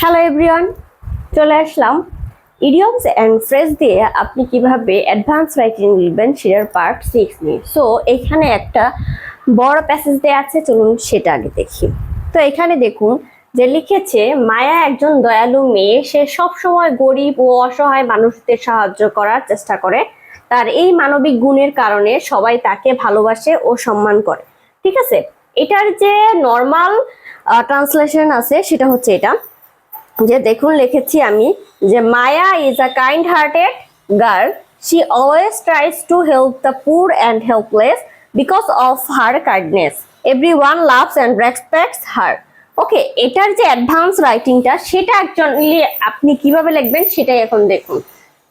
Hello everyone, চলে আসলাম idioms and phrase দিয়ে আপনি কিভাবে অ্যাডভান্স রাইটিং লিখবেন সেটার পার্ট 6 নিয়ে। সো এখানে একটা বড় প্যাসেজ দেওয়া আছে, চলুন সেটা আগে দেখি। তো এখানে দেখুন যে লিখেছে, মায়া একজন দয়ালু মেয়ে, সে সবসময় গরিব ও অসহায় মানুষদের সাহায্য করার চেষ্টা করে। তার এই মানবিক গুণের কারণে সবাই তাকে ভালোবাসে ও সম্মান করে। ঠিক আছে, এটার যে নর্মাল ট্রান্সলেশন আছে সেটা হচ্ছে এটা, যে দেখুন লিখেছি আমি যে Maya is a kind hearted girl, she always tries to help the poor and helpless because of her kindness, everyone loves and respects her. Okay, এটার যে অ্যাডভান্স রাইটিংটা সেটা অ্যাকচুয়ালি আপনি কিভাবে লিখবেন সেটাই এখন দেখুন।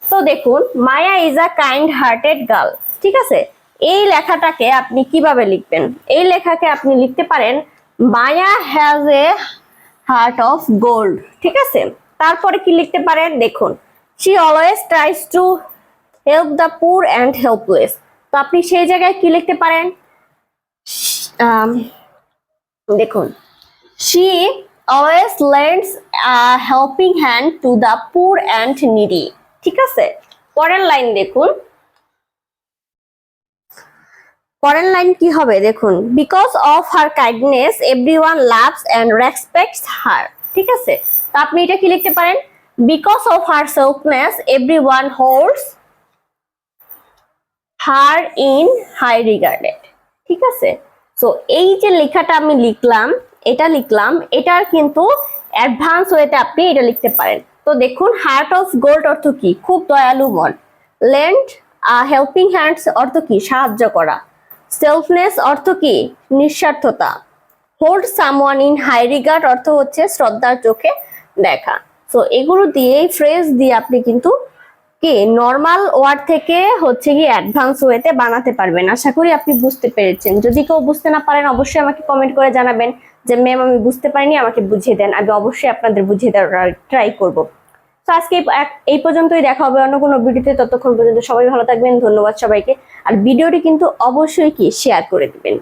তো দেখুন, Maya is a kind hearted girl, ঠিক আছে। এই লেখাটাকে আপনি কিভাবে লিখবেন? এই লেখাকে আপনি লিখতে পারেন Maya has a heart of gold, ঠিক আছে। তারপরে কি লিখতে পারেন দেখুন, she always tries to help the poor and helpless. তো আপনি সেই জায়গায় কি লিখতে পারেন, দেখুন, she always lends a helping hand to the poor and needy, ঠিক আছে। পরের লাইন দেখুন, পরের লাইন কি হবে দেখুন, because of her kindness everyone loves and respects her, ঠিক আছে। তো আপনি এটা কি লিখতে পারেন, because of her selflessness everyone holds her in high regarded, ঠিক আছে। সো এই যে লেখাটা আমি লিখলাম, এটার কিন্তু অ্যাডভান্স ওয়েতে আপনি এটা লিখতে পারেন। তো দেখুন, হার্ট অফ গোল্ড অর্থ কি, খুব দয়ালু মন। লেন্ড হেল্পিং হ্যান্ডস অর্থ কি, সাহায্য করা। সেলফনেস অর্থ কি, নিঃস্বার্থতা। Hold someone in high regard অর্থ হচ্ছে শ্রদ্ধার চোখে দেখা। সো এগুলো দিয়ে, ফ্রেজ দিয়ে আপনি কিন্তু কি নর্মাল ওয়ার্ড থেকে হচ্ছে কি অ্যাডভান্স ওয়েতে বানাতে পারবেন। আশা করি আপনি বুঝতে পেরেছেন। যদি কেউ বুঝতে না পারেন অবশ্যই আমাকে কমেন্ট করে জানাবেন যে ম্যাম আমি বুঝতে পারিনি, আমাকে বুঝিয়ে দেন। আমি অবশ্যই আপনাদের বুঝিয়ে দেওয়ার ট্রাই করব। তো আজকে এই পর্যন্তই, দেখা হবে অন্য কোনো ভিডিওতে। ততক্ষণ পর্যন্ত সবাই ভালো থাকবেন, ধন্যবাদ সবাইকে। আর ভিডিওটি কিন্তু অবশ্যই কি শেয়ার করে দিবেন।